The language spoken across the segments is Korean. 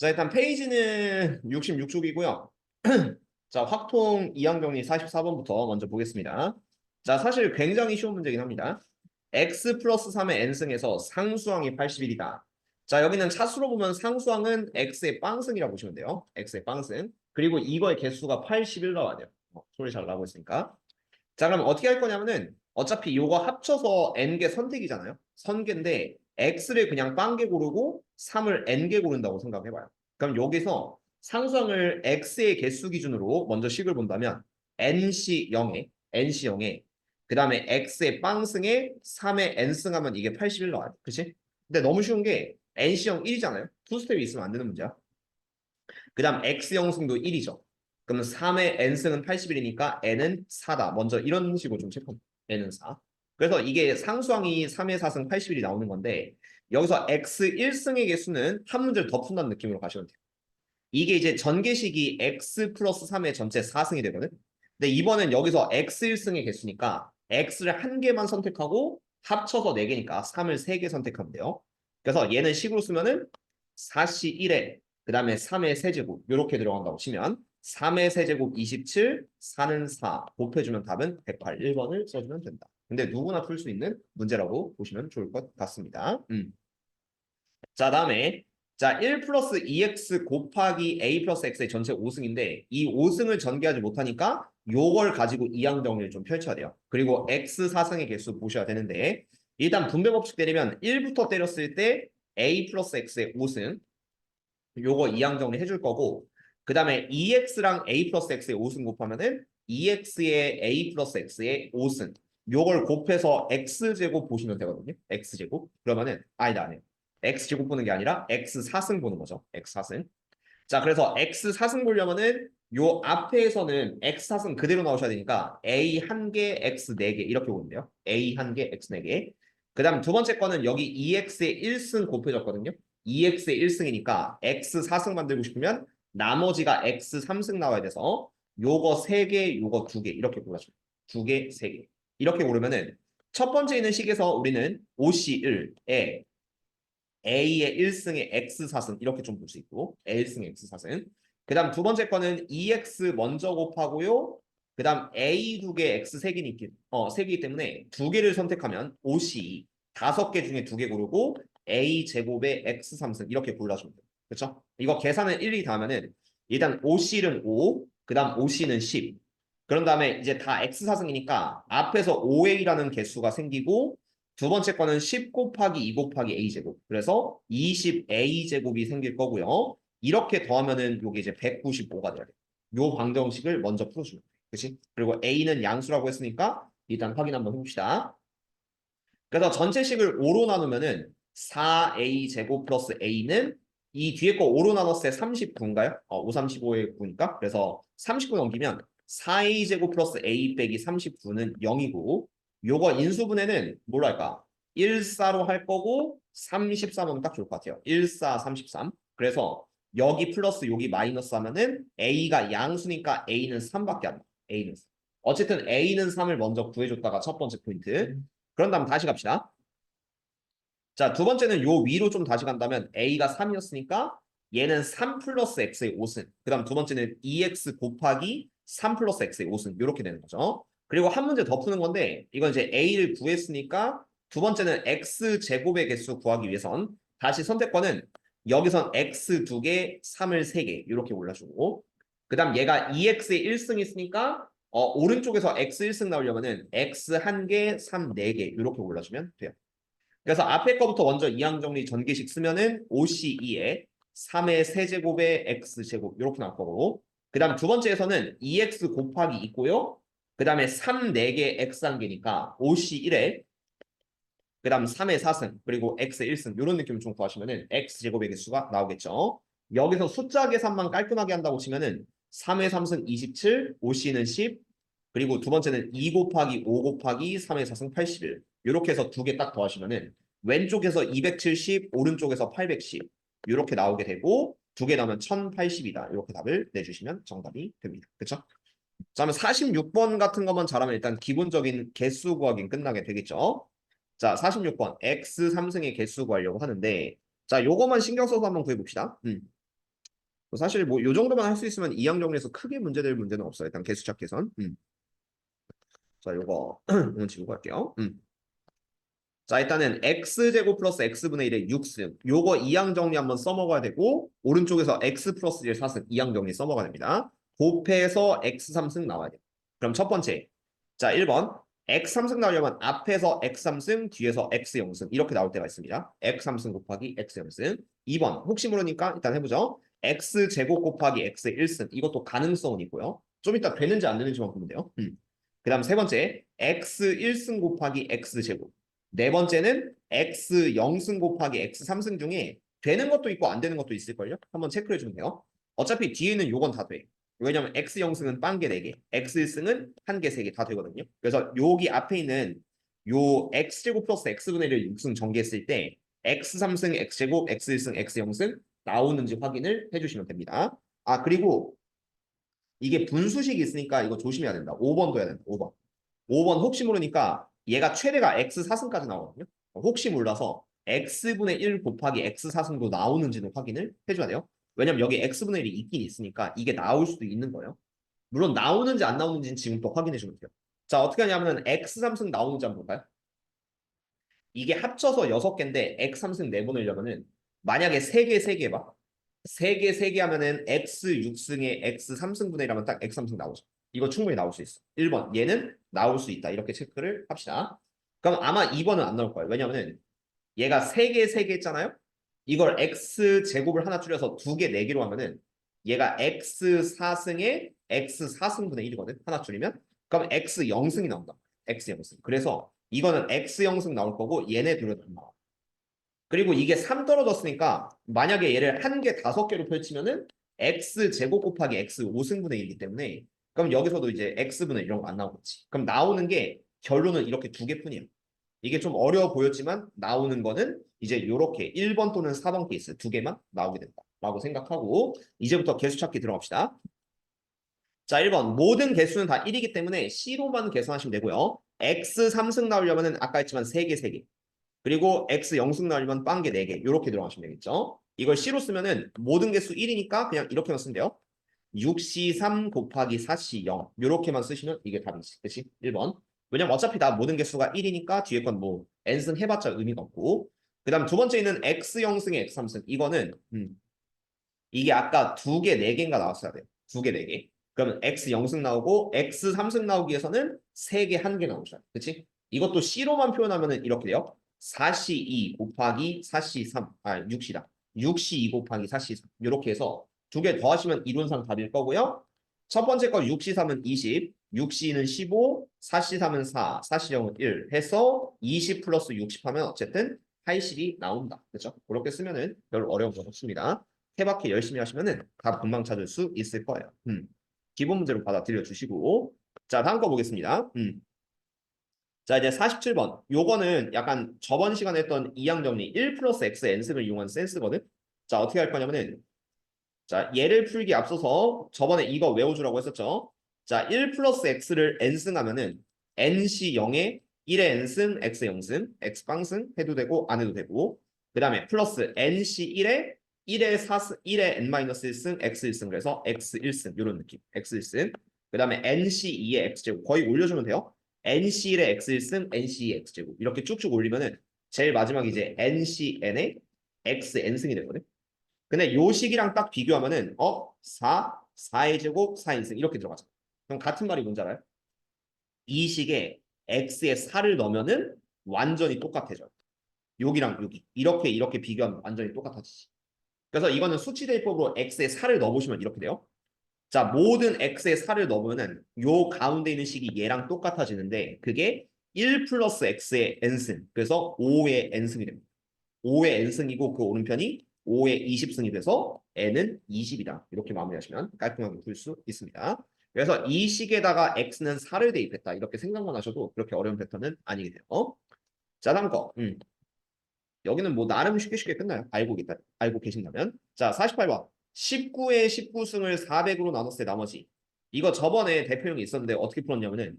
자, 일단 페이지는 66쪽이고요. 자, 확통 이항정리 44번부터 먼저 보겠습니다. 자, 사실 굉장히 쉬운 문제긴 합니다. x 플러스 3의 n승에서 상수항이 81이다. 자, 여기는 차수로 보면 상수항은 x의 빵승이라고 보시면 돼요. x의 빵승. 그리고 이거의 개수가 81 나와야 돼요. 소리 잘 나고 있으니까. 자, 그럼 어떻게 할 거냐면은 어차피 요거 합쳐서 n개 선택이잖아요. 선개인데 x를 그냥 빵개 고르고 3을 n개 고른다고 생각해봐요. 그럼 여기서 상수항을 x의 개수 기준으로 먼저 식을 본다면 nC 0에 nC 0에 그 다음에 x의 빵승에 3의 n승 하면 이게 81 나와요. 그치? 근데 너무 쉬운 게 nC 0 1이잖아요. 투스텝이 있으면 안 되는 문제야. 그 다음 x 영승도 1이죠. 그러면 3의 n승은 81이니까 n은 4다. 먼저 이런 식으로 좀 체크합니다. n은 4. 그래서 이게 상수항이 3의 4승 81이 나오는 건데 여기서 x 1승의 개수는 한 문제를 더 푼다는 느낌으로 가시면 돼요. 이게 이제 전개식이 x 플러스 3의 전체 4승이 되거든. 근데 이번엔 여기서 x 1승의 개수니까 x를 한 개만 선택하고 합쳐서 4개니까 3을 3개 선택하면 돼요. 그래서 얘는 식으로 쓰면은 4시 1에 그 다음에 3의 세제곱 이렇게 들어간다고 치면 3의 세제곱 27, 4는 4 곱해주면 답은 108, 1번을 써주면 된다. 근데 누구나 풀 수 있는 문제라고 보시면 좋을 것 같습니다. 자, 다음에 자, 1 플러스 2x 곱하기 a 플러스 x의 전체 5승인데 이 5승을 전개하지 못하니까 요걸 가지고 이항 정리를 좀 펼쳐야 돼요. 그리고 x 4승의 개수 보셔야 되는데 일단 분배 법칙 때리면 1부터 때렸을 때 a 플러스 x의 5승 요거 이항 정리 해줄 거고 그 다음에 2x랑 a 플러스 x의 5승 곱하면은 2x의 a 플러스 x의 5승 요걸 곱해서 x제곱 보시면 되거든요. x제곱 그러면은 아니다 아니에요. x제곱 보는 게 아니라 x4승 보는 거죠. x4승. 자, 그래서 x4승 보려면은 요 앞에서는 x4승 그대로 나오셔야 되니까 a 한 개, x 네 개 이렇게 보면 돼요. a 한 개, x 네 개. 그 다음 두 번째 거는 여기 2x의 1승 곱해졌거든요. 2x의 1승이니까 x 4승 만들고 싶으면 나머지가 x 3승 나와야 돼서 요거 3개, 요거 2개 이렇게 골라줘요. 2개, 3개. 이렇게 고르면은 첫 번째 있는 식에서 우리는 OC1에 A의 1승의 X 4승 이렇게 좀 볼 수 있고 A1승의 X 4승 그 다음 두 번째 거는 EX 먼저 곱하고요 그 다음 A 2개 X 3개이기 때문에 두 개를 선택하면 OC 5개 중에 2개 고르고 A 제곱의 X 3승 이렇게 골라주면 돼요. 그렇죠? 이거 계산을 일일이 다 하면은 일단 OC는 5, 그 다음 OC는 10 그런 다음에 이제 다 X 4승이니까 앞에서 OA라는 개수가 생기고 두 번째 거는 10 곱하기 2 곱하기 a제곱. 그래서 20a제곱이 생길 거고요. 이렇게 더하면은 요게 이제 195가 돼야 돼요. 요 방정식을 먼저 풀어주면 돼요. 그치? 그리고 a는 양수라고 했으니까 일단 확인 한번 해봅시다. 그래서 전체식을 5로 나누면은 4a제곱 플러스 a는 이 뒤에 거 5로 나눴을 때 39인가요? 5, 35의 9니까. 그래서 39 넘기면 4a제곱 플러스 a 빼기 39는 0이고 요거 인수분해는 뭘로 할까? 1,4로 할 거고 33하면 딱 좋을 것 같아요. 1,4, 33. 그래서 여기 플러스 여기 마이너스 하면은 a가 양수니까 a는 3밖에 안 나. a는 3. 어쨌든 a는 3을 먼저 구해줬다가 첫 번째 포인트. 그런 다음 다시 갑시다. 자, 두 번째는 요 위로 좀 다시 간다면 a가 3이었으니까 얘는 3 플러스 x의 5승. 그 다음 두 번째는 2x 곱하기 3 플러스 x의 5승. 이렇게 되는 거죠. 그리고 한 문제 더 푸는 건데 이건 이제 a를 구했으니까 두 번째는 x 제곱의 개수 구하기 위해선 다시 선택권은 여기선 x 2개, 3을 3개 이렇게 골라주고 그 다음 얘가 2x의 1승 있으니까 오른쪽에서 x 1승 나오려면은 x 1개, 3 4개 이렇게 골라주면 돼요. 그래서 앞에 거부터 먼저 이항정리 전개식 쓰면은 OC2에 3의 세제곱의 x제곱 이렇게 나올 거고 그 다음 두 번째에서는 2x 곱하기 있고요. 그 다음에 3, 4개 x 한 개니까 OC1에 그 다음 3의 4승 그리고 x 1승 이런 느낌을 좀 구하시면은 x제곱의 개수가 나오겠죠. 여기서 숫자 계산만 깔끔하게 한다고 치면은 3의 3승 27, OC는 10 그리고 두 번째는 2 곱하기 5 곱하기 3의 4승 81 이렇게 해서 두 개 딱 더하시면은 왼쪽에서 270 오른쪽에서 810 이렇게 나오게 되고 두 개 나오면 1080이다 이렇게 답을 내주시면 정답이 됩니다. 그렇죠? 자, 그러면 46번 같은 것만 잘하면 일단 기본적인 개수 구하기는 끝나게 되겠죠. 자, 46번 x 3승의 개수 구하려고 하는데 자, 요거만 신경 써서 한번 구해봅시다. 사실 뭐 요 정도만 할 수 있으면 이항 정리에서 크게 문제될 문제는 없어요. 일단 개수 찾기선. 자, 요거 오늘 지우고 갈게요. 자, 일단은 x제곱 플러스 x분의 1의 6승. 요거 이항 정리 한번 써먹어야 되고 오른쪽에서 x 플러스 1 4승 이항 정리 써먹어야 됩니다. 곱해서 x 3승 나와야 돼요. 그럼 첫 번째. 자, 1번. x 3승 나오려면 앞에서 x 3승, 뒤에서 x 0승 이렇게 나올 때가 있습니다. x 3승 곱하기 x 0승. 2번. 혹시 모르니까 일단 해보죠. x 제곱 곱하기 x 1승. 이것도 가능성은 있고요. 좀 이따 되는지 안 되는지만 보면 돼요. 그 다음 세 번째. x 1승 곱하기 x 제곱. 네 번째는 x 0승 곱하기 x 3승 중에 되는 것도 있고 안 되는 것도 있을걸요? 한번 체크해 주면 돼요. 어차피 뒤에는 요건 다 돼. 왜냐면 x 0승은 빵개 4개, x 1승은 1개, 3개 다 되거든요. 그래서 여기 앞에 있는 요 x제곱 플러스 x분의 1을 6승 전개했을 때 x 3승, x제곱, x 1승, x 0승 나오는지 확인을 해주시면 됩니다. 아, 그리고 이게 분수식이 있으니까 이거 조심해야 된다. 5번도 해야 된다. 5번. 5번 혹시 모르니까 얘가 최대가 x 4승까지 나오거든요. 혹시 몰라서 x분의 1 곱하기 x 4승도 나오는지는 확인을 해줘야 돼요. 왜냐면 여기 x분의 1이 있긴 있으니까 이게 나올 수도 있는 거예요. 물론 나오는지 안 나오는지는 지금 또 확인해 주면 돼요. 자, 어떻게 하냐면 x 3승 나오는지 한번 볼까요? 이게 합쳐서 6개인데 x 3승 내보내려면은 만약에 3개 3개 봐. 3개 3개 하면은 x 6승에 x 3승분의 1 하면 딱 x 3승 나오죠. 이거 충분히 나올 수 있어. 1번 얘는 나올 수 있다. 이렇게 체크를 합시다. 그럼 아마 2번은 안 나올 거예요. 왜냐면은 얘가 3개 3개 했잖아요. 이걸 x 제곱을 하나 줄여서 2개 4개로 하면은 얘가 x 4승에 x 4승분의 1이거든. 하나 줄이면. 그럼 x 0승이 나온다. x 0승. 그래서 이거는 x 0승 나올 거고 얘네 둘은 안 나와. 그리고 이게 3 떨어졌으니까 만약에 얘를 한 개 5개로 펼치면은 x 제곱 곱하기 x 5승분의 1이기 때문에 그럼 여기서도 이제 x분의 이런 거 안 나오겠지. 그럼 나오는 게 결론은 이렇게 2개뿐이에요. 이게 좀 어려워 보였지만 나오는 거는 이제 이렇게 1번 또는 4번 케이스 2개만 나오게 된다라고 생각하고 이제부터 개수 찾기 들어갑시다. 자, 1번 모든 개수는 다 1이기 때문에 C로만 계산하시면 되고요. x 3승 나오려면 아까 했지만 3개 3개. 그리고 x 0승 나오려면 빵개 4개. 이렇게 들어가시면 되겠죠. 이걸 C로 쓰면은 모든 개수 1이니까 그냥 이렇게만 쓰면 돼요. 6C 3 곱하기 4C 0. 이렇게만 쓰시면 이게 답이지. 그치? 1번. 왜냐면 어차피 다 모든 개수가 1이니까 뒤에 건 뭐 n승 해봤자 의미가 없고. 그 다음 두 번째는 x 0승에 x 3승. 이거는 이게 아까 2개 4개인가 나왔어야 돼요. 2개 4개. 그러면 x 0승 나오고 x 3승 나오기 위해서는 3개 1개 나오셔야 돼. 그치? 이것도 C로만 표현하면은 이렇게 돼요. 4C 2 곱하기 4C 3. 아, 6C다. 6C 2 곱하기 4C 3. 이렇게 해서 2개 더하시면 이론상 답일 거고요. 첫 번째 거 6C 3은 20, 6C는 15, 4C 3은 4, 4C 0은 1 해서 20 플러스 60 하면 어쨌든 80이 나온다. 그렇죠? 그렇게 쓰면은 별 어려운 건 없습니다. 해박해 열심히 하시면은 답 금방 찾을 수 있을 거예요. 기본 문제로 받아들여 주시고 자, 다음 거 보겠습니다. 자, 이제 47번. 요거는 약간 저번 시간에 했던 이항 정리 1 플러스 x n승을 이용한 센스거든. 자, 어떻게 할 거냐면은 자, 얘를 풀기 앞서서 저번에 이거 외워주라고 했었죠. 자, 1 플러스 x를 n승 하면은 n시 0에 1의 n승, x 0승, x 빵승 해도 되고 안 해도 되고 그 다음에 플러스 n시 1에 1의 4승, 1의 n-1승, x 1승 그래서 x 1승 이런 느낌. x 1승 그 다음에 n시 2의 x제곱 거의 올려주면 돼요. nc 1의 x 1승, nc 2의 x제곱 이렇게 쭉쭉 올리면은 제일 마지막 이제 nc n의 x n승이 되거든. 근데 요 식이랑 딱 비교하면은 4의 제곱 4인승 이렇게 들어가죠. 그럼 같은 말이 뭔지 알아요? 이 식에 x에 4를 넣으면은 완전히 똑같아져요. 여기랑 여기 이렇게 이렇게 비교하면 완전히 똑같아지지. 그래서 이거는 수치 대입법으로 x에 4를 넣어보시면 이렇게 돼요. 자, 모든 x에 4를 넣으면은 요 가운데 있는 식이 얘랑 똑같아지는데 그게 1 플러스 x의 n승 그래서 5의 n승이 됩니다. 5의 n승이고 그 오른편이 5의 20승이 돼서 n은 20이다. 이렇게 마무리하시면 깔끔하게 풀 수 있습니다. 그래서 이 식에다가 x는 4를 대입했다. 이렇게 생각만 하셔도 그렇게 어려운 패턴은 아니게 돼요. 자, 다음 거. 여기는 뭐 나름 쉽게 쉽게 끝나요. 알고 계신다면. 자, 48번. 19의 19승을 400으로 나눴을 때 나머지. 이거 저번에 대표형이 있었는데 어떻게 풀었냐면은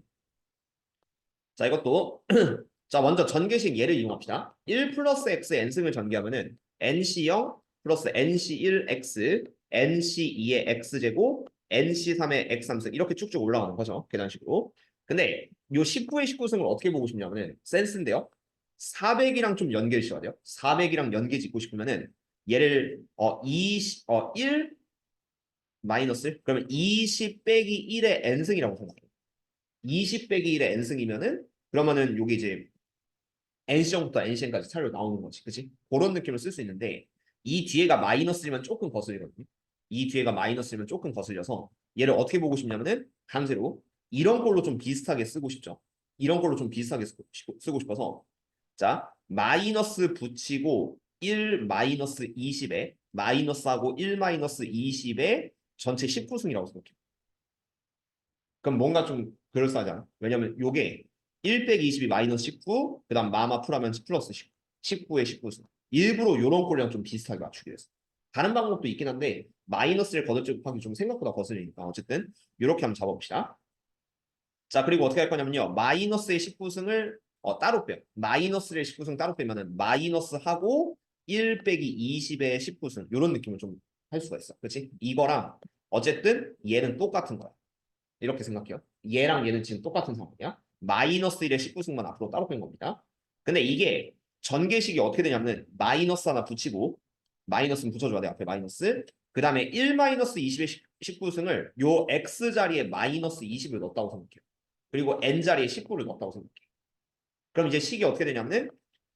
자, 이것도 자, 먼저 전개식 예를 이용합시다. 1 플러스 x n승을 전개하면은 nc0 플러스 nc1 x NC2의 X제곱, NC3의 X3승 이렇게 쭉쭉 올라가는 거죠. 계단식으로. 근데 요 19의 19승을 어떻게 보고 싶냐면은 센스인데요. 400이랑 좀 연계를 지어야 돼요. 400이랑 연계 짓고 싶으면은 얘를 1 마이너스 그러면 20 빼기 1의 n승이라고 생각해요. 20 빼기 1의 n승이면은 그러면은 요게 이제 nC형부터 nCn까지 차례로 나오는 거지. 그치? 그런 느낌을 쓸 수 있는데 이 뒤에가 마이너스면 조금 거슬리거든요. 이 뒤에가 마이너스면 조금 거슬려서 얘를 어떻게 보고 싶냐면은 강제로 이런 걸로 좀 비슷하게 쓰고 싶죠. 이런 걸로 좀 비슷하게 쓰고 싶어서 자 마이너스 붙이고 1 마이너스 20에 마이너스하고 1 마이너스 20에 전체 19승이라고 생각해요. 그럼 뭔가 좀 그럴싸하잖아. 왜냐면 요게 1 빼기 22 마이너스 19, 그 다음 마마 풀하면 플러스 19, 19의 19승. 일부러 요런 꼴이랑 좀 비슷하게 맞추기로 했어. 다른 방법도 있긴 한데 마이너스를 거듭제곱하기 좀 생각보다 거슬리니까 어쨌든 이렇게 한번 잡아봅시다. 자 그리고 어떻게 할 거냐면요. 마이너스의 19승을 따로 빼요. 마이너스의 19승 따로 빼면은 마이너스하고 1 빼기 20의 19승 이런 느낌을 좀 할 수가 있어. 그렇지? 이거랑 어쨌든 얘는 똑같은 거야. 이렇게 생각해요. 얘랑 얘는 지금 똑같은 상황이야. 마이너스 1의 19승만 앞으로 따로 뺀 겁니다. 근데 이게 전개식이 어떻게 되냐면 마이너스 하나 붙이고 마이너스는 붙여줘야 돼. 앞에 마이너스. 그 다음에 1 마이너스 20의 19승을 요 x 자리에 마이너스 20을 넣었다고 생각해요. 그리고 n 자리에 19를 넣었다고 생각해요. 그럼 이제 식이 어떻게 되냐면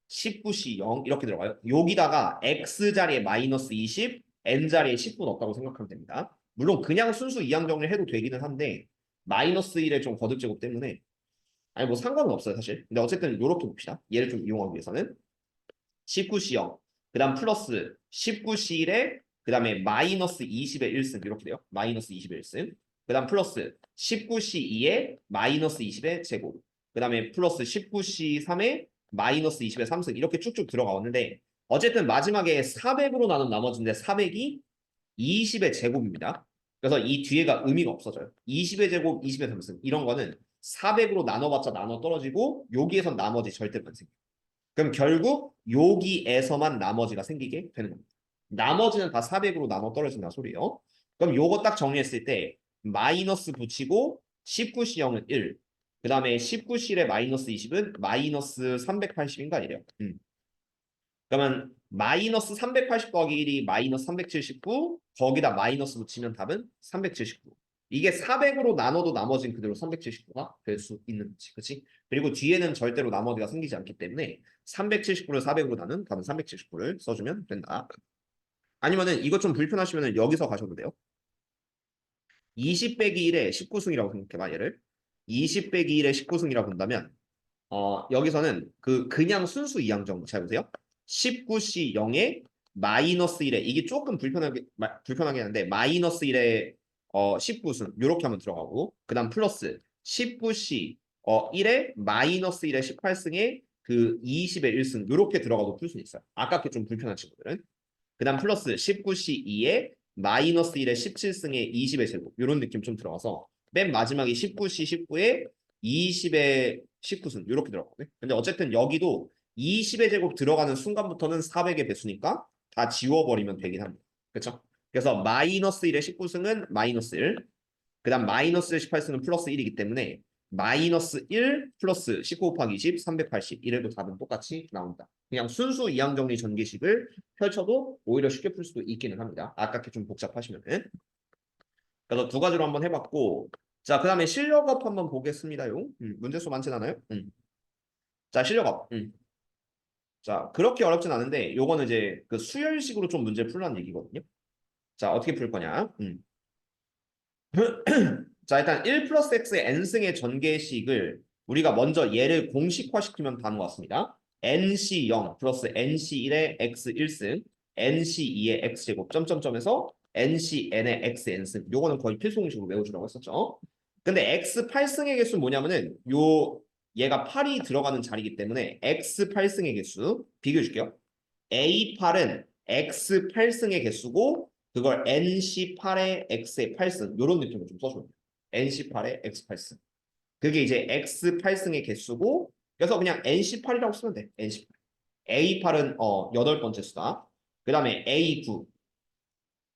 19C 0 이렇게 들어가요. 여기다가 x 자리에 마이너스 20, n 자리에 19 넣었다고 생각하면 됩니다. 물론 그냥 순수 이항 정리를 해도 되기는 한데 마이너스 1의 좀 거듭제곱 때문에 아니 뭐 상관은 없어요 사실. 근데 어쨌든 이렇게 봅시다. 얘를 좀 이용하기 위해서는 19C 0, 그 다음 플러스 19C 1에 그 다음에 마이너스 20의 1승 이렇게 돼요. 마이너스 20의 1승. 그 다음 플러스 19C 2에 마이너스 20의 제곱. 그 다음에 플러스 19C 3에 마이너스 20의 3승 이렇게 쭉쭉 들어가왔는데 어쨌든 마지막에 400으로 나눈 나머지인데 400이 20의 제곱입니다. 그래서 이 뒤에가 의미가 없어져요. 20의 제곱, 20의 3승 이런 거는 400으로 나눠봤자 나눠 떨어지고 여기에선 나머지 절대로 안 생겨요. 그럼 결국 여기에서만 나머지가 생기게 되는 겁니다. 나머지는 다 400으로 나눠 떨어진다 소리예요. 그럼 요거 딱 정리했을 때 마이너스 붙이고 19C0은 1, 그 다음에 19C의 마이너스 20은 마이너스 380인가 이래요. 그러면 마이너스 380 더하기 1이 마이너스 379, 거기다 마이너스 붙이면 답은 379. 이게 400으로 나눠도 나머지는 그대로 379가 될 수 있는 거지. 그치? 그리고 뒤에는 절대로 나머지가 생기지 않기 때문에 379를 400으로 나눈 답은 379를 써주면 된다. 아니면은 이것 좀 불편하시면 여기서 가셔도 돼요. 20 빼기 1의 19승이라고 생각해봐 얘를. 20 빼기 1의 19승이라고 본다면 여기서는 그냥 순수 이항정 잘 보세요. 19C 0에 마이너스 1에 이게 조금 불편하게 하는데 마이너스 1에 19승 이렇게 하면 들어가고 그 다음 플러스 19C 1에 마이너스 1에 18승에 그 20의 1승 이렇게 들어가도 풀 수 있어요. 아깝게 좀 불편한 친구들은. 그 다음 플러스 19C 2에 마이너스 1에 17승에 20의 제곱 이런 느낌 좀 들어가서 맨 마지막에 19C 19에 20의 19승 이렇게 들어가거든요. 근데 어쨌든 여기도 20의 제곱 들어가는 순간부터는 400의 배수니까 다 지워버리면 되긴 합니다. 그렇죠? 그래서 마이너스 1의 19승은 마이너스 1, 그 다음 마이너스 18승은 플러스 1이기 때문에 마이너스 1 플러스 19 곱하기 20, 380 이래도 답은 똑같이 나온다. 그냥 순수 이항정리 전개식을 펼쳐도 오히려 쉽게 풀 수도 있기는 합니다. 아깝게 좀 복잡하시면은. 그래서 두 가지로 한번 해봤고 자, 그 다음에 실력업 한번 보겠습니다요. 문제수 많진 않아요. 자, 실력업. 자, 그렇게 어렵진 않은데 요거는 이제 그 수열식으로 좀 문제 풀라는 얘기거든요. 자, 어떻게 풀 거냐. 자, 일단 1 플러스 x의 n승의 전개식을 우리가 먼저 얘를 공식화시키면 다는 것 같습니다. nc0 플러스 nc1의 x 1승, nc2의 x제곱 점점점에서 ncn의 xn승. 요거는 거의 필수 공식으로 외워주라고 했었죠. 근데 x 8승의 개수는 뭐냐면은 얘가 8이 들어가는 자리이기 때문에 x 8승의 개수 비교해 줄게요. A8은 x 8승의 개수고 그걸 NC8의 X의 8승 이런 느낌으로 좀 써줘요. NC8의 X 8승. 그게 이제 X 8승의 개수고 그래서 그냥 NC8이라고 쓰면 돼. NC8. A8은 8번째 수다. 그 다음에 A9.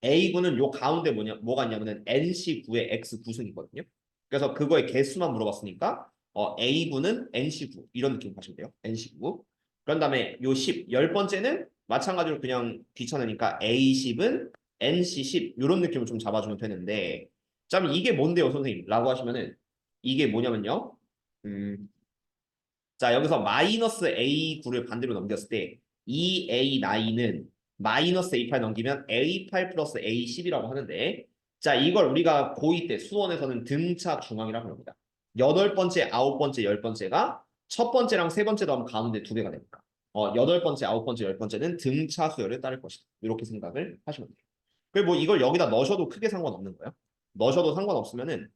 A군은 요 가운데 뭐가 있냐면은 NC9의 X 구승이거든요. 그래서 그거의 개수만 물어봤으니까 A군은 NC9 이런 느낌 보시면 돼요. NC9. 그런 다음에 요 10, 열 번째는 마찬가지로 그냥 귀찮으니까 A10은 NC10 이런 느낌을 좀 잡아주면 되는데 참 이게 뭔데요, 선생님? 라고 하시면은 이게 뭐냐면요. 자, 여기서 마이너스 A9를 반대로 넘겼을 때 이 A9은 마이너스 A8 넘기면 A8 플러스 A10이라고 하는데 자, 이걸 우리가 고2 때 수원에서는 등차 중앙이라고 합니다. 여덟 번째, 아홉 번째, 열 번째가 첫 번째랑 세 번째 더하면 가운데 두 개가 됩니다. 여덟 번째, 아홉 번째, 열 번째는 등차 수열을 따를 것이다. 이렇게 생각을 하시면 돼요. 그리고 뭐 이걸 여기다 넣으셔도 크게 상관없는 거예요. 넣으셔도 상관없으면은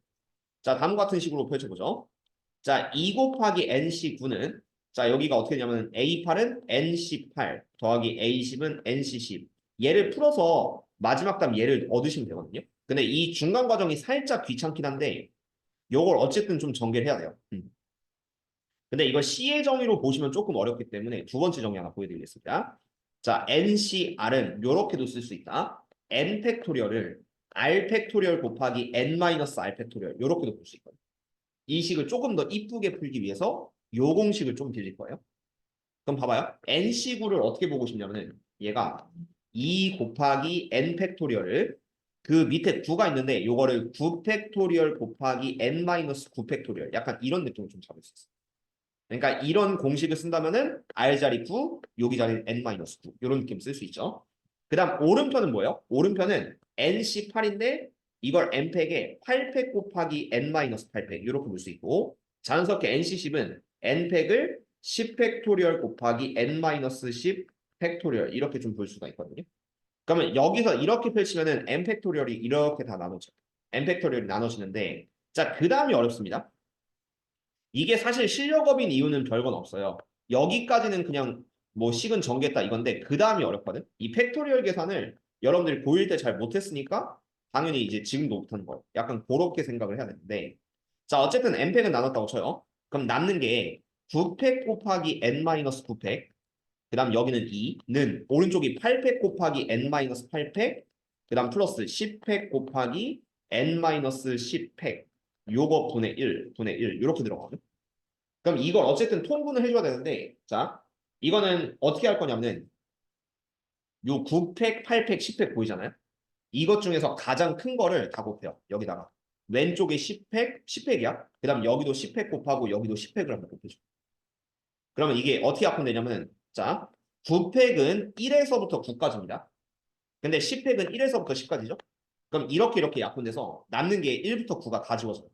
자, 다음과 같은 식으로 펼쳐보죠. 자, 2 곱하기 NC9는 자, 여기가 어떻게 되냐면 A8은 NC8 더하기 A10은 NC10. 얘를 풀어서 마지막 답 얘를 얻으시면 되거든요. 근데 이 중간 과정이 살짝 귀찮긴 한데 요걸 어쨌든 좀 전개를 해야 돼요. 근데 이걸 C의 정의로 보시면 조금 어렵기 때문에 두 번째 정의 하나 보여드리겠습니다. 자, NCR은 요렇게도 쓸 수 있다. N 팩토리얼을 R 팩토리얼 곱하기 N-R 팩토리얼 요렇게도 볼 수 있거든요. 이 식을 조금 더 이쁘게 풀기 위해서 요 공식을 좀 빌릴 거예요. 그럼 봐봐요. nC구를 어떻게 보고 싶냐면은 얘가 2 곱하기 n 팩토리얼을 그 밑에 9가 있는데 요거를 9 팩토리얼 곱하기 n-9 팩토리얼 약간 이런 느낌을 좀 잡을 수 있어요. 그러니까 이런 공식을 쓴다면은 r 자리 9, 여기 자리 n-9 이런 느낌 쓸 수 있죠. 그 다음 오른편은 뭐예요? 오른편은 nC8인데 이걸 n팩에 8팩 곱하기 n-8팩 이렇게 볼 수 있고 자연스럽게 nC10은 n팩을 10 팩토리얼 곱하기 n-10 팩토리얼 이렇게 좀 볼 수가 있거든요. 그러면 여기서 이렇게 펼치면은 n 팩토리얼이 이렇게 다 나눠져요. n 팩토리얼이 나눠지는데 자, 그 다음이 어렵습니다. 이게 사실 실력업인 이유는 별건 없어요. 여기까지는 그냥 뭐 식은 정겠다 이건데 그 다음이 어렵거든. 이 팩토리얼 계산을 여러분들이 고1 때 잘 못했으니까 당연히 이제 지금도 못하는 거예요. 약간 그렇게 생각을 해야 되는데 자, 어쨌든 n팩은 나눴다고 쳐요. 그럼 남는 게 9팩 곱하기 n-9팩 그 다음 여기는 2는 오른쪽이 8팩 곱하기 n-8팩 그 다음 플러스 10팩 곱하기 n-10팩 요거 분의 1, 분의 1 이렇게 들어가거든. 그럼 이걸 어쨌든 통분을 해줘야 되는데 자 이거는 어떻게 할 거냐면 요 9팩, 8팩, 10팩 보이잖아요. 이것 중에서 가장 큰 거를 다 곱해요. 여기다가 왼쪽에 10팩, 10팩이야. 그 다음 여기도 10팩 곱하고 여기도 10팩을 한번 곱해줘. 그러면 이게 어떻게 약분되냐면 자 9팩은 1에서부터 9까지입니다. 근데 10팩은 1에서부터 10까지죠. 그럼 이렇게 약분돼서 남는 게 1부터 9가 다 지워져요.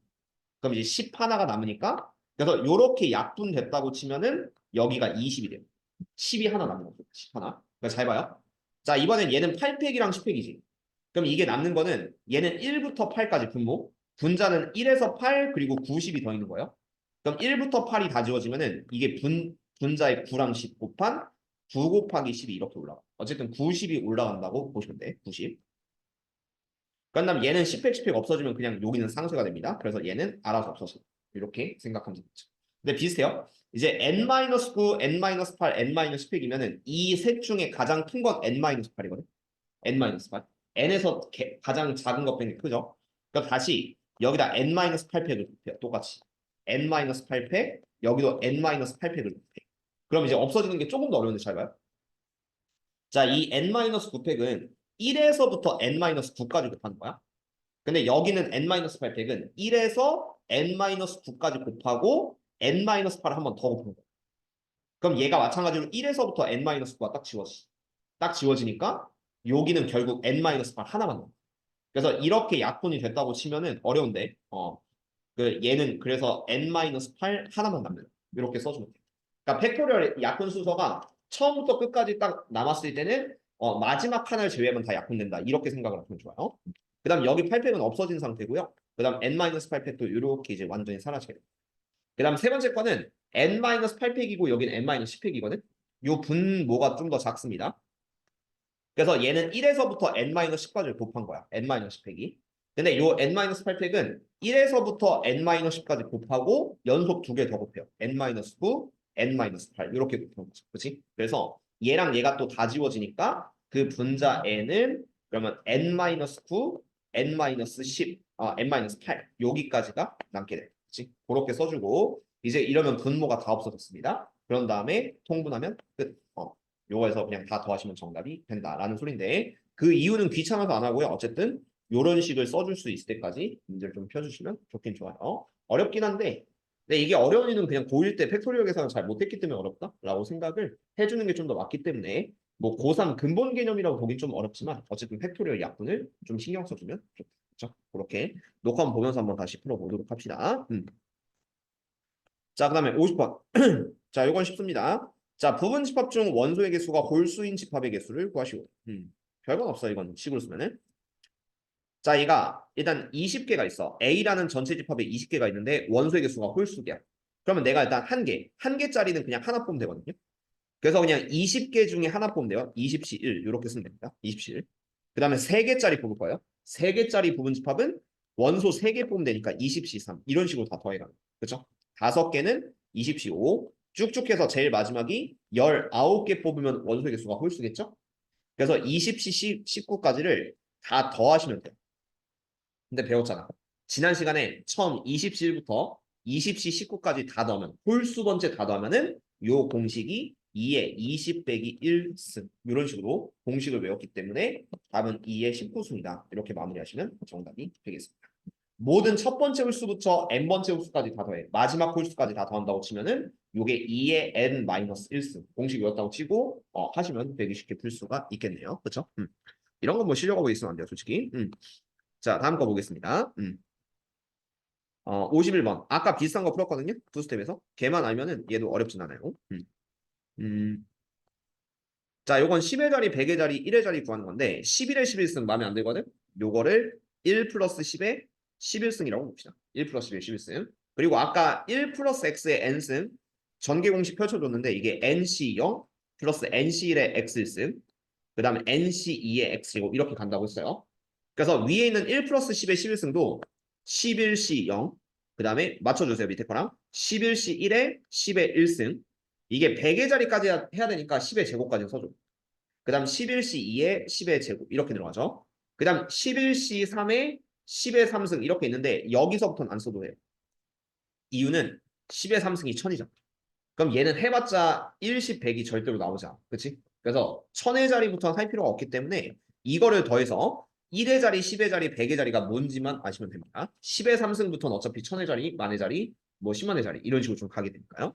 그럼 이제 10 하나가 남으니까 그래서 이렇게 약분됐다고 치면은 여기가 20이 돼요. 10이 하나 남는 거죠. 10 하나. 그러니까 잘 봐요. 자, 이번엔 얘는 8팩이랑 10팩이지. 그럼 이게 남는 거는 얘는 1부터 8까지 분모. 분자는 1에서 8 그리고 90이 더 있는 거예요. 그럼 1부터 8이 다 지워지면은 이게 분자의 9랑 10 곱한 9 곱하기 10이 이렇게 올라가. 어쨌든 90이 올라간다고 보시면 돼. 90. 그다음 얘는 10팩 10팩 없어지면 그냥 여기는 상쇄가 됩니다. 그래서 얘는 알아서 없어져. 이렇게 생각하면 되겠죠. 근데 비슷해요. 이제 n-9, n-8, n-10팩이면은 이 셋 중에 가장 큰 건 n-8이거든. n-8. n에서 가장 작은 것 빼는 게 크죠. 그럼 다시 여기다 n-8팩을 곱해요. 똑같이. n-8팩, 여기도 n-8팩을 곱해. 그럼 이제 없어지는 게 조금 더 어려운데 잘 봐요. 자, 이 n-9팩은 1에서부터 n-9까지 곱하는 거야. 근데 여기는 n-8팩은 1에서 n-9까지 곱하고 n-8을 한 번 더 곱하는 거야. 그럼 얘가 마찬가지로 1에서부터 n-9가 딱 지워지. 딱 지워지니까 여기는 결국 n-8 하나만 남아. 그래서 이렇게 약분이 됐다고 치면은 어려운데 그 얘는 그래서 n-8 하나만 남는 이렇게 써주면 돼. 그러니까 팩토리얼 약분 순서가 처음부터 끝까지 딱 남았을 때는 마지막 하나를 제외하면 다 약분된다. 이렇게 생각을 하면 좋아요. 그 다음 여기 8팩은 없어진 상태고요. 그 다음 n-8팩도 이렇게 이제 완전히 사라지게 돼요. 그 다음 세 번째 거는 n-8팩이고 여기는 n-10팩이거든. 요 분모가 좀 더 작습니다. 그래서 얘는 1에서부터 n-10까지 곱한 거야. n-10팩이. 근데 요 n-8팩은 1에서부터 n-10까지 곱하고 연속 두 개 더 곱해요. n-9, n-8 이렇게 곱한 거죠. 그렇지? 그래서 얘랑 얘가 또 다 지워지니까 그 분자 n은 그러면 n-9, n-10, n-8 여기까지가 남게 돼. 그렇지? 그렇게 써주고 이제 이러면 분모가 다 없어졌습니다. 그런 다음에 통분하면 끝. 요거에서 그냥 다 더하시면 정답이 된다라는 소린데 그 이유는 귀찮아서 안 하고요. 어쨌든 요런 식을 써줄 수 있을 때까지 문제를 좀 펴주시면 좋긴 좋아요. 어렵긴 한데 근데 이게 어려운 이유는 그냥 고1 때 팩토리얼 계산을 잘 못했기 때문에 어렵다라고 생각을 해주는 게 좀 더 맞기 때문에 뭐 고3 근본 개념이라고 보긴 좀 어렵지만 어쨌든 팩토리얼 약분을 좀 신경 써주면 좋다. 그렇죠? 그렇게 녹화 한번 보면서 한번 다시 풀어보도록 합시다. 자, 그 다음에 50번. 자, 이건 쉽습니다. 자, 부분 집합 중 원소의 개수가 홀수인 집합의 개수를 구하시오. 별건 없어, 이건 식으로 쓰면은. 자, 얘가 일단 20개가 있어. A라는 전체 집합에 20개가 있는데 원소의 개수가 홀수야. 그러면 내가 일단 한 개짜리는 그냥 하나 뽑으면 되거든요. 그래서 그냥 20개 중에 하나 뽑으면 돼요. 20시 1 이렇게 쓰면 됩니다. 20시 1. 그 다음에 3개짜리 뽑을 거예요. 3개짜리 부분 집합은 원소 3개 뽑으면 되니까 20시 3 이런 식으로 다 더해가는 거예요. 그렇죠? 5개는 20시 5 쭉쭉 해서 제일 마지막이 19개 뽑으면 원소의 개수가 홀수겠죠? 그래서 20시 19까지를 다 더하시면 돼요. 근데 배웠잖아. 지난 시간에 처음 20시 1부터 20시 19까지 다 더하면 홀수 번째 다 더하면은 요 공식이 2의 20 빼기 1승 이런 식으로 공식을 외웠기 때문에 답은 2의 19승이다. 이렇게 마무리하시면 정답이 되겠습니다. 모든 첫 번째 홀수부터 n번째 홀수까지 다 더해. 마지막 홀수까지 다 더한다고 치면은 요게 2의 n-1승 공식 외웠다고 치고 하시면 되게 쉽게 풀 수가 있겠네요. 그렇죠? 이런 건 뭐 쉬려고 있으면 안 돼요, 솔직히. 자, 다음 거 보겠습니다. 51번. 아까 비슷한 거 풀었거든요. 두 스텝에서. 걔만 알면은 얘도 어렵진 않아요. 음. 자, 요건 10의 자리, 100의 자리, 1의 자리 구하는 건데 11의 11승 마음에 안 들거든? 요거를 1 플러스 10의 11승이라고 봅시다. 1 플러스 10의 11승. 그리고 아까 1 플러스 x의 n승 전개 공식 펼쳐줬는데 이게 nc0 플러스 nc1의 x1승 그 다음에 nc2의 x제곱 이렇게 간다고 했어요. 그래서 위에 있는 1 플러스 10의 11승도 11c 0, 그 다음에 맞춰주세요. 밑에 거랑 11c 1에 10의 1승 이게 100의 자리까지 해야 되니까 10의 제곱까지 써줘. 그 다음 11c 2에 10의 제곱 이렇게 들어가죠. 그 다음 11c 3에 10의 3승 이렇게 있는데 여기서부터는 안 써도 돼요. 이유는 10의 3승이 1000이잖아. 그럼 얘는 해봤자 1, 10, 100이 절대로 나오지 않아. 그치? 그래서 1000의 자리부터는 할 필요가 없기 때문에 이거를 더해서 1의 자리, 10의 자리, 100의 자리가 뭔지만 아시면 됩니다. 10의 3승부터는 어차피 1000의 자리, 만의 자리, 뭐 10만의 자리 이런 식으로 좀 가게 되니까요.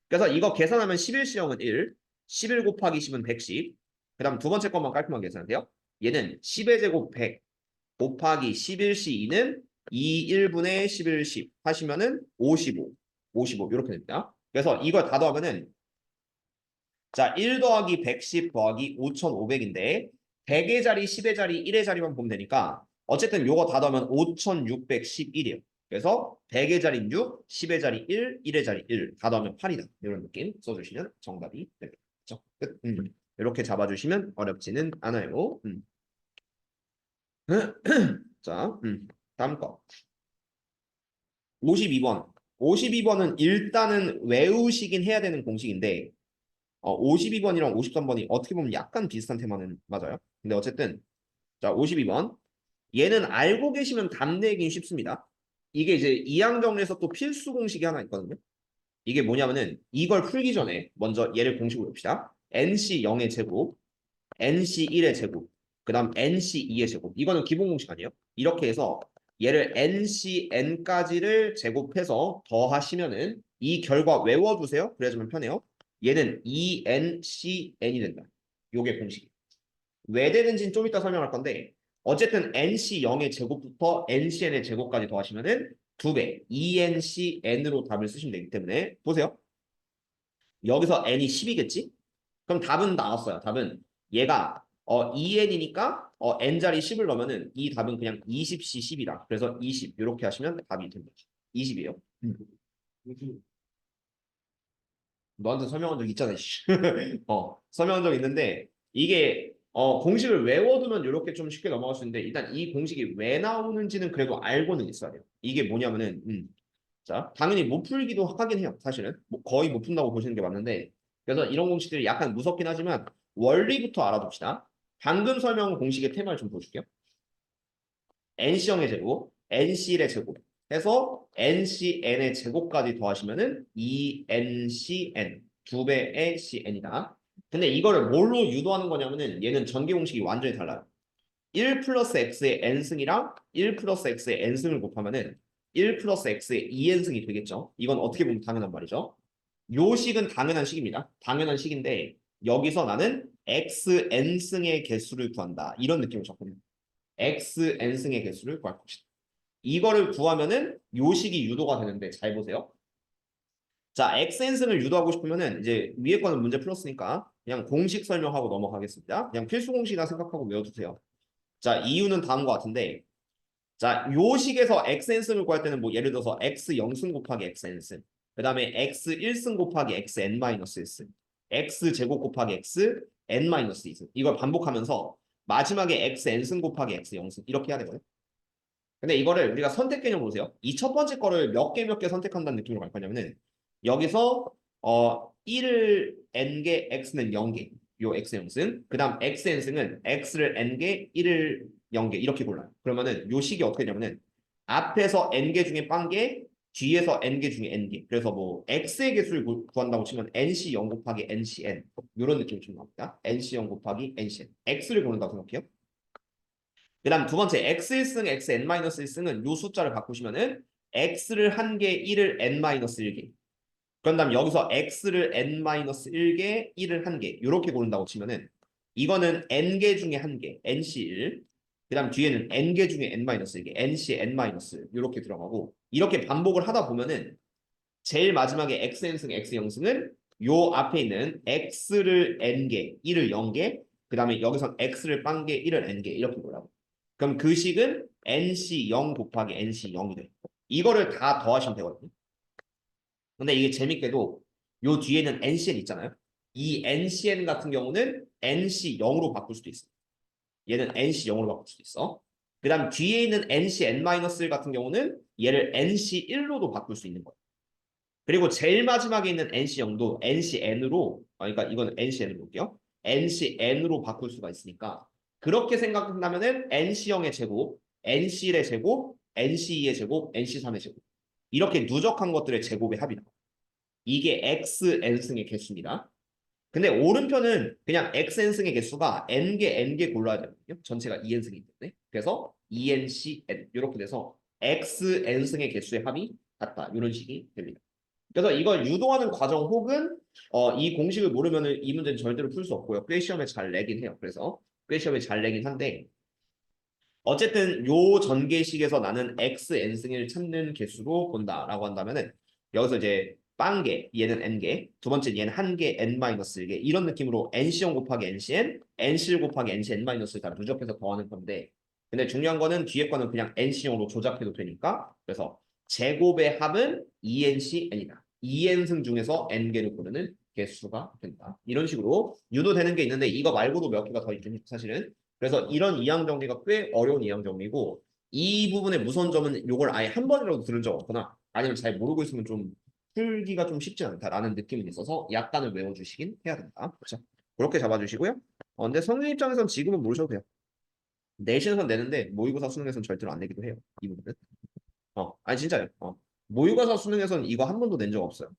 그래서 이거 계산하면 11시형은 1, 11 곱하기 10은 110. 그 다음 두 번째 것만 깔끔하게 계산해요. 얘는 10의 제곱 100 곱하기 11c2는 2, 1분의 11, 10 하시면은 55, 55 이렇게 됩니다. 그래서 이걸 다 더하면은 자, 1 더하기 110 더하기 5500인데 100의 자리, 10의 자리, 1의 자리만 보면 되니까 어쨌든 요거 다 더하면 5611이에요. 그래서 100의 자리 6, 10의 자리 1, 1의 자리 1, 다 더하면 8이다. 이런 느낌 써주시면 정답이 됩니다. 그렇죠? 끝. 이렇게 잡아주시면 어렵지는 않아요. 자, 다음 거. 52번. 52번은 일단은 외우시긴 해야 되는 공식인데 52번이랑 53번이 어떻게 보면 약간 비슷한 테마는 맞아요. 근데 어쨌든 자 52번 얘는 알고 계시면 답 내긴 쉽습니다. 이게 이제 이항정리에서 또 필수 공식이 하나 있거든요. 이게 뭐냐면은 이걸 풀기 전에 먼저 얘를 공식으로 봅시다. NC 0의 제곱, NC 1의 제곱, 그 다음 NC 2의 제곱. 이거는 기본 공식 아니에요? 이렇게 해서 얘를 NC N까지를 제곱해서 더하시면은 이 결과 외워두세요. 그래야지만 편해요. 얘는 ENCN이 된다. 요게 공식이에요. 왜 되는지는 좀 이따 설명할 건데 어쨌든 NC0의 제곱부터 NCN의 제곱까지 더하시면은 2배 ENCN으로 답을 쓰시면 되기 때문에 보세요. 여기서 N이 10이겠지? 그럼 답은 나왔어요. 답은 얘가 EN이니까 N자리 10을 넣으면은 이 답은 그냥 20C 10이다. 그래서 20 이렇게 하시면 답이 됩니다. 20이에요. 너한테 설명한 적 있잖아. 설명한 적 있는데 이게 공식을 외워두면 이렇게 좀 쉽게 넘어갈 수 있는데 일단 이 공식이 왜 나오는지는 그래도 알고는 있어야 돼요. 이게 뭐냐면은 자 당연히 못 풀기도 하긴 해요. 사실은 뭐 거의 못 푼다고 보시는 게 맞는데 그래서 이런 공식들이 약간 무섭긴 하지만 원리부터 알아둡시다. 방금 설명한 공식의 테마를 좀 보여줄게요. NC형의 제곱, NCL의 제곱 해서 NCN의 제곱까지 더하시면은 2NCN, 2배의 CN이다. 근데 이거를 뭘로 유도하는 거냐면은 얘는 전개 공식이 완전히 달라요. 1 플러스 x의 n승이랑 1 플러스 x의 n승을 곱하면은 1 플러스 x의 2n승이 되겠죠. 이건 어떻게 보면 당연한 말이죠. 요 식은 당연한 식입니다. 당연한 식인데 여기서 나는 xn승의 개수를 구한다. 이런 느낌을 줬거든요. xn승의 개수를 구할 것이다. 이거를 구하면은 요 식이 유도가 되는데 잘 보세요. 자, xn승을 유도하고 싶으면은 이제 위에 거는 문제 풀었으니까 그냥 공식 설명하고 넘어가겠습니다. 그냥 필수 공식이라 생각하고 외워두세요. 자, 이유는 다음과 같은데 자, 요 식에서 xn승을 구할 때는 뭐 예를 들어서 x0승 곱하기 xn승 그 다음에 x1승 곱하기 xn-1승 x제곱 곱하기 xn-2승 이걸 반복하면서 마지막에 xn승 곱하기 x0승 이렇게 해야 되거든요. 근데 이거를 우리가 선택 개념 보세요. 이 첫 번째 거를 몇 개 선택한다는 느낌으로 갈 거냐면은 여기서 1을 n개 x는 0개 요 x 0승 그 다음 x n승은 x를 n개 1을 0개 이렇게 골라요. 그러면은 요 식이 어떻게 되냐면은 앞에서 n개 중에 빵개 뒤에서 n개 중에 n개 그래서 뭐 x의 개수를 구한다고 치면 nc 0 곱하기 ncn 이런 느낌이 좀 나옵니다. nc 0 곱하기 ncn x를 고른다고 생각해요. 그 다음 두 번째 x1승 xn-1승은 요 숫자를 바꾸시면은 x를 한 개 1을 n-1개 그런 다음 여기서 x를 n-1개 1을 한 개 이렇게 고른다고 치면은 이거는 n개 중에 한 개 nc1 그 다음 뒤에는 n개 중에 n-1개 nc n- 이렇게 들어가고 이렇게 반복을 하다 보면은 제일 마지막에 xn승 x0승은 요 앞에 있는 x를 n개 1을 0개 그 다음에 여기서 x를 빵개 1을 n개 이렇게 보라고 그럼 그 식은 nc0 곱하기 nc0이 돼. 이거를 다 더하시면 되거든요. 근데 이게 재밌게도 요 뒤에는 ncn 있잖아요. 이 ncn 같은 경우는 nc0으로 바꿀 수도 있어. 얘는 nc0으로 바꿀 수도 있어. 그 다음 뒤에 있는 ncn-1 같은 경우는 얘를 nc1로도 바꿀 수 있는 거예요. 그리고 제일 마지막에 있는 NC0도 NCN으로, 그러니까 이거는 NCN으로 볼게요. NCN으로 바꿀 수가 있으니까 그렇게 생각한다면은 NC0의 제곱, NC1의 제곱, NC2의 제곱, NC3의 제곱 이렇게 누적한 것들의 제곱의 합이다. 이게 XN승의 개수입니다. 근데 오른편은 그냥 XN승의 개수가 N개 골라야 되거든요. 전체가 2N승이기 때문에. 그래서 ENCN 이렇게 돼서 XN승의 개수의 합이 같다. 이런 식이 됩니다. 그래서 이걸 유도하는 과정 혹은 이 공식을 모르면 이 문제는 절대로 풀 수 없고요. 꽤 시험에 잘 내긴 해요. 그래서 꽤 시험에 잘 내긴 한데 어쨌든 요 전개식에서 나는 xn승을 찾는 개수로 본다라고 한다면은 여기서 이제 빵개 얘는 n개 두 번째 얘는 한 개 n-1개 이런 느낌으로 nc0 곱하기 ncn nc1 곱하기 ncn-를 다 누적해서 더하는 건데 근데 중요한 거는 뒤에 거는 그냥 nc0으로 조작해도 되니까 그래서 제곱의 합은 2ncn이다. 2n승 중에서 n개를 고르는 개수가 된다. 이런 식으로 유도되는 게 있는데 이거 말고도 몇 개가 더 있긴 사실은 그래서 이런 이항 정리가 꽤 어려운 이항 정리고 이 부분의 무서운 점은 이걸 아예 한 번이라도 들은 적 없거나 아니면 잘 모르고 있으면 좀 풀기가 좀 쉽지 않다라는 느낌이 있어서 약간은 외워주시긴 해야 된다. 그렇죠? 그렇게 잡아주시고요. 근데 성인 입장에선 지금은 모르셔도 돼요. 내신에선 내는데 모의고사 수능에선 절대로 안 내기도 해요. 이 부분은. 아니 진짜요. 모의고사 수능에선 이거 한 번도 낸 적 없어요.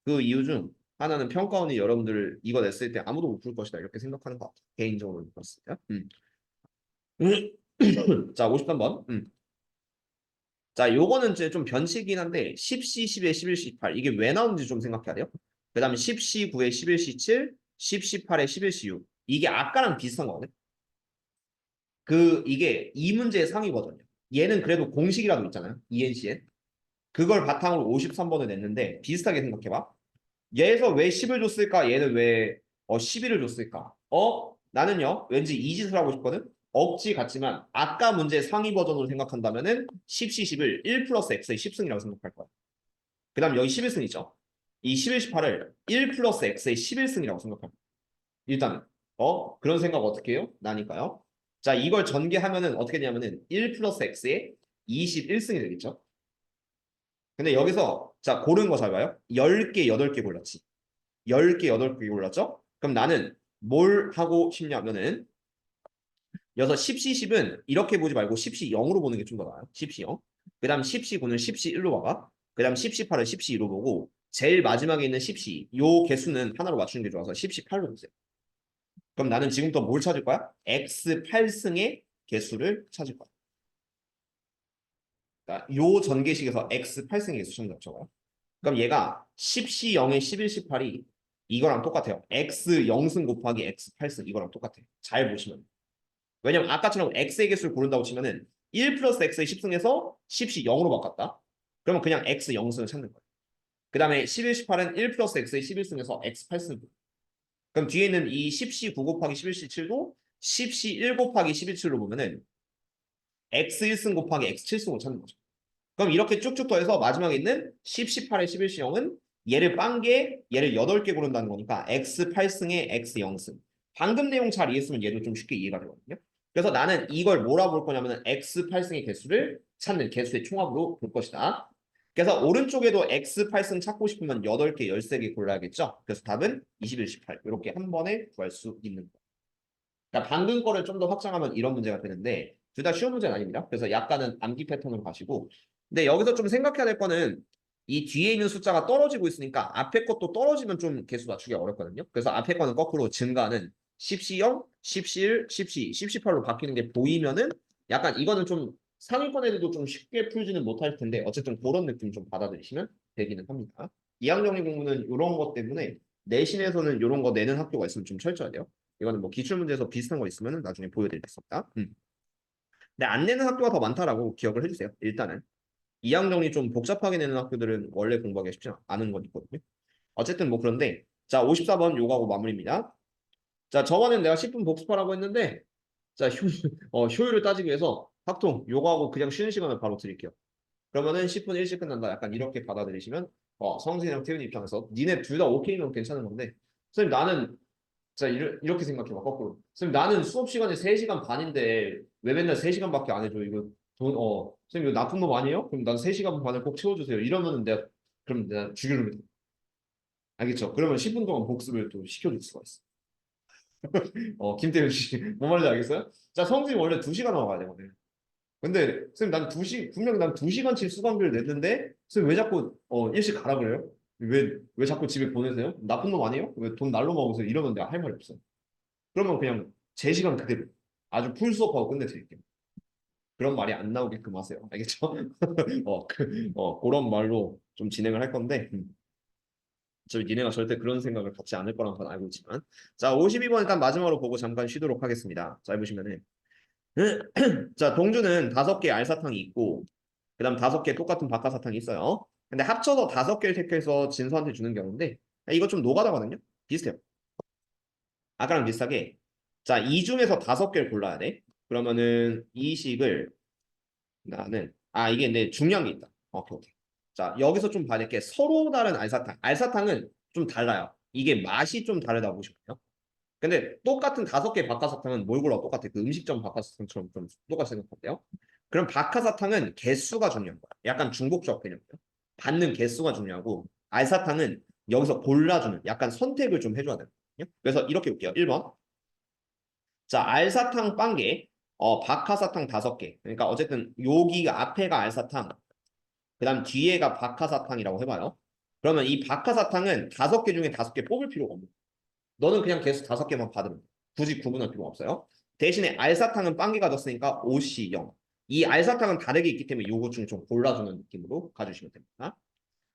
그 이유 중 하나는 평가원이 여러분들 이거 냈을 때 아무도 못 풀 것이다 이렇게 생각하는 것 같아요. 개인적으로 그렇습니다. 자, 53번. 자, 요거는 이제 좀 변칙이긴 한데 10C 10에 11C 8 이게 왜 나오는지 좀 생각해야 돼요. 그 다음에 10C 9에 11C 7 10C 8에 11C 6 이게 아까랑 비슷한 거거든. 이게 이 문제의 상위 버전이야. 얘는 그래도 공식이라도 있잖아요. ENCN. 그걸 바탕으로 53번을 냈는데 비슷하게 생각해봐. 얘에서 왜 10을 줬을까? 얘는 왜 11을 줬을까? 나는요. 왠지 이 짓을 하고 싶거든. 억지 같지만 아까 문제 상위 버전으로 생각한다면은 10C 10을 1 플러스 X의 10승이라고 생각할 거야. 그 다음 여기 11승 있죠. 이 11, 18을 1 플러스 X의 11승이라고 생각합니다. 일단 그런 생각 어떻게 해요? 나니까요. 자, 이걸 전개하면은 어떻게 되냐면은 1 플러스 X의 21승이 되겠죠. 근데 여기서 자 고른 거 잘 봐요. 10개, 8개 골랐지. 10개, 8개 골랐죠? 그럼 나는 뭘 하고 싶냐면은 여기서 10시 10은 이렇게 보지 말고 10시 0으로 보는 게 좀 더 나아요. 10시 0. 그 다음 10시 9는 10시 1로 봐봐. 그 다음 10시 8을 10시 2로 보고 제일 마지막에 있는 10시 요 개수는 하나로 맞추는 게 좋아서 10시 8로 보세요. 그럼 나는 지금부터 뭘 찾을 거야? x 8승의 개수를 찾을 거야. 그러니까 요 전개식에서 x 8승의 개수 찾는 거죠. 그럼 얘가 10시 0에 11, 18이 이거랑 똑같아요. x 0승 곱하기 x 8승 이거랑 똑같아. 잘 보시면. 왜냐면 아까처럼 x의 개수를 고른다고 치면은 1 플러스 x의 10승에서 10시 0으로 바꿨다. 그러면 그냥 x 0승을 찾는 거예요. 그 다음에 11, 18은 1 플러스 x의 11승에서 x 8승. 그럼 뒤에 있는 이 10시 9 곱하기 11시 7도 10시 1 곱하기 11, 7로 보면은 x 1승 곱하기 x 7승을 찾는 거죠. 그럼 이렇게 쭉쭉 더해서 마지막에 있는 10, 18의 11시 0은 얘를 빵개, 얘를 8개 고른다는 거니까 x 8승에 x 0승. 방금 내용 잘 이해했으면 얘도 좀 쉽게 이해가 되거든요. 그래서 나는 이걸 뭐라 볼 거냐면 x 8승의 개수를 찾는 개수의 총합으로 볼 것이다. 그래서 오른쪽에도 x 8승 찾고 싶으면 8개, 13개 골라야겠죠. 그래서 답은 21, 18 이렇게 한 번에 구할 수 있는 거예요. 그러니까 방금 거를 좀 더 확장하면 이런 문제가 되는데 둘 다 쉬운 문제는 아닙니다. 그래서 약간은 암기 패턴으로 가시고 근데 여기서 좀 생각해야 될 거는 이 뒤에 있는 숫자가 떨어지고 있으니까 앞에 것도 떨어지면 좀 개수 맞추기가 어렵거든요. 그래서 앞에 거는 거꾸로 증가는 10시 0, 10시 1, 10시, 10시 8로 바뀌는 게 보이면은 약간 이거는 좀 상위권 애들도 좀 쉽게 풀지는 못할 텐데 어쨌든 그런 느낌 좀 받아들이시면 되기는 합니다. 이항정리 공부는 이런 것 때문에 내신에서는 이런 거 내는 학교가 있으면 좀 철저해야 돼요. 이거는 뭐 기출문제에서 비슷한 거 있으면 나중에 보여드리겠습니다. 근데 안 내는 학교가 더 많다라고 기억을 해주세요. 일단은. 이항 정리 좀 복잡하게 내는 학교들은 원래 공부하기 쉽지 않은 건 있거든요. 어쨌든 뭐 그런데 자 54번 요거하고 마무리입니다. 자 저번엔 내가 10분 복습하라고 했는데 자 효율을 따지기 위해서 학통 요거하고 그냥 쉬는 시간을 바로 드릴게요. 그러면은 10분 일찍 끝난다. 약간 이렇게 받아들이시면 성진이랑 태윤이 입장에서 니네 둘 다 오케이면 괜찮은 건데 선생님 나는 자, 이렇게 생각해봐, 거꾸로. 선생님, 나는 수업 시간이 3시간 반인데, 왜 맨날 3시간밖에 안 해줘? 이거 선생님, 이거 나쁜 놈 아니에요? 그럼 난 3시간 반을 꼭 채워주세요. 이러면은 그럼 내가 죽이려면 돼. 알겠죠? 그러면 10분 동안 복습을 또 시켜줄 수가 있어. 김태현 씨, 뭔 말인지 알겠어요? 자, 성진이 원래 2시간 나와야 되거든. 근데, 선생님, 분명히 난 2시간치 수강비를 냈는데, 선생님, 왜 자꾸, 일찍 가라 그래요? 왜 자꾸 집에 보내세요? 나쁜 놈 아니에요? 왜 돈 날로 먹으세요? 이러면 내가 할 말이 없어. 그러면 그냥 제 시간 그대로 아주 풀 수업하고 끝내드릴게요. 그런 말이 안 나오게끔 하세요. 알겠죠? 그런 말로 좀 진행을 할 건데, 니네가 절대 그런 생각을 갖지 않을 거란 건 알고 있지만. 자, 52번 일단 마지막으로 보고 잠깐 쉬도록 하겠습니다. 자, 해보시면은. 자, 동주는 5개 알사탕이 있고, 그 다음 5개 똑같은 박하사탕이 있어요. 근데 합쳐서 5개를 택해서 진서한테 주는 경우인데, 이거 좀 노가다거든요? 비슷해요. 아까랑 비슷하게 자, 이 중에서 5개를 골라야 돼. 그러면은 이 식을 나는 이게 내 중요한 게 있다. 오케이, 오케이. 자, 여기서 좀 봐야 될 게 서로 다른 알사탕. 알사탕은 좀 달라요. 이게 맛이 좀 다르다고 보시면요. 근데 똑같은 5개 박하사탕은 뭘 골라도 똑같아. 그 음식점 박하사탕처럼 좀 똑같이 생각한대요. 그럼 박하사탕은 개수가 중요한 거야. 약간 중복적 개념이에요. 받는 개수가 중요하고 알사탕은 여기서 골라주는 약간 선택을 좀 해줘야 되거든요. 그래서 이렇게 볼게요. 1번. 자, 알사탕 빵개, 박하사탕 5개. 그러니까 어쨌든 여기가 앞에가 알사탕, 그다음 뒤에가 박하사탕이라고 해봐요. 그러면 이 박하사탕은 5개 중에 5개 뽑을 필요가 없는. 너는 그냥 개수 5개만 받으면 돼. 굳이 구분할 필요가 없어요. 대신에 알사탕은 빵개 가졌으니까 OC 0. 이 알사탕은 다르게 있기 때문에 요거 중에 좀 골라주는 느낌으로 가주시면 됩니다.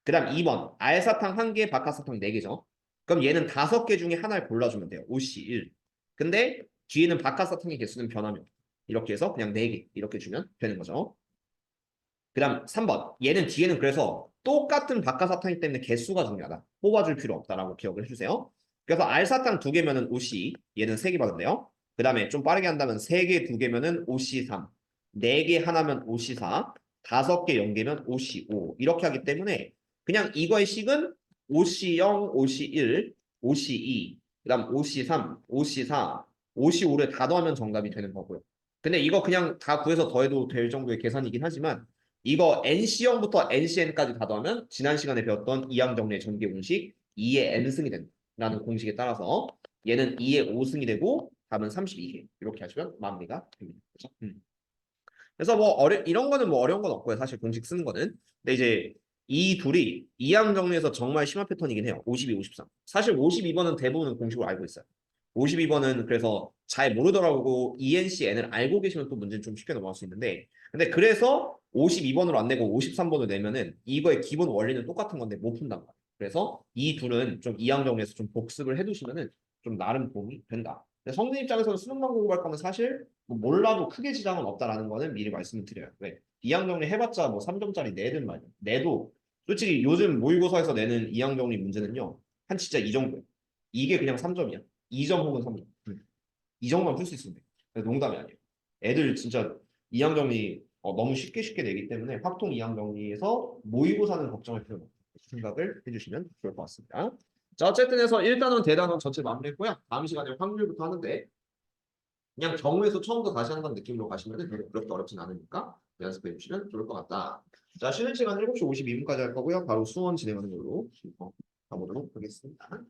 그다음 2번 알사탕 1개, 박하사탕 4개죠. 그럼 얘는 5개 중에 하나를 골라주면 돼요. OC 1. 근데 뒤에는 박하사탕의 개수는 변하면 이렇게 해서 그냥 4개 이렇게 주면 되는 거죠. 그다음 3번 얘는 뒤에는 그래서 똑같은 박하사탕이기 때문에 개수가 중요하다. 뽑아줄 필요 없다라고 기억을 해주세요. 그래서 알사탕 2개면은 OC 얘는 3개 받은대요. 그 다음에 좀 빠르게 한다면 3개 2개면은 OC3 4개 하나면 OC4 5개 0개면 OC5 이렇게 하기 때문에 그냥 이거의 식은 OC0, OC1, OC2 그 다음 OC3, OC4, OC5를 다 더하면 정답이 되는 거고요. 근데 이거 그냥 다 구해서 더해도 될 정도의 계산이긴 하지만 이거 NC0부터 NCN까지 다 더하면 지난 시간에 배웠던 이항 정리의 전개 공식 2의 N승이 된다는 공식에 따라서 얘는 2의 5승이 되고 답은 32개. 이렇게 하시면 마무리가 됩니다. 그렇죠? 그래서 뭐 이런 거는 뭐 어려운 건 없고요. 사실 공식 쓰는 거는. 근데 이제 이 둘이 이항 정리에서 정말 심화 패턴이긴 해요. 52, 53. 사실 52번은 대부분은 공식으로 알고 있어요. 52번은 그래서 잘 모르더라고 ENC, N을 알고 계시면 또 문제는 좀 쉽게 넘어갈 수 있는데 근데 그래서 52번으로 안 내고 53번으로 내면은 이거의 기본 원리는 똑같은 건데 못 푼단 말이에요. 그래서 이 둘은 좀 이항 정리에서 좀 복습을 해두시면은 좀 나름 도움이 된다. 근데 성진 입장에서는 수능만 공부할 거면 사실 뭐 몰라도 크게 지장은 없다라는 거는 미리 말씀을 드려요. 왜? 이항 정리 해봤자 뭐 3점짜리 내든 말이야. 내도 솔직히 요즘 모의고사에서 내는 이항 정리 문제는요. 한 진짜 이 정도예요. 이게 그냥 3점이야. 2점 혹은 3점. 이 정도만 풀 수 있으면 돼. 농담이 아니에요. 애들 진짜 이항 정리 너무 쉽게 내기 때문에 확통 이항 정리에서 모의고사는 걱정할 필요는 없다. 생각을 해주시면 좋을 것 같습니다. 자, 어쨌든 해서 1단원, 대단원 전체 마무리했고요. 다음 시간에 확률부터 하는데 그냥 정우에서 처음부터 다시 하는 느낌으로 가시면 그렇게 어렵진 않으니까 연습해 주시면 좋을 것 같다. 자, 쉬는 시간 7시 52분까지 할 거고요. 바로 수원 진행하는 걸로 가보도록 하겠습니다.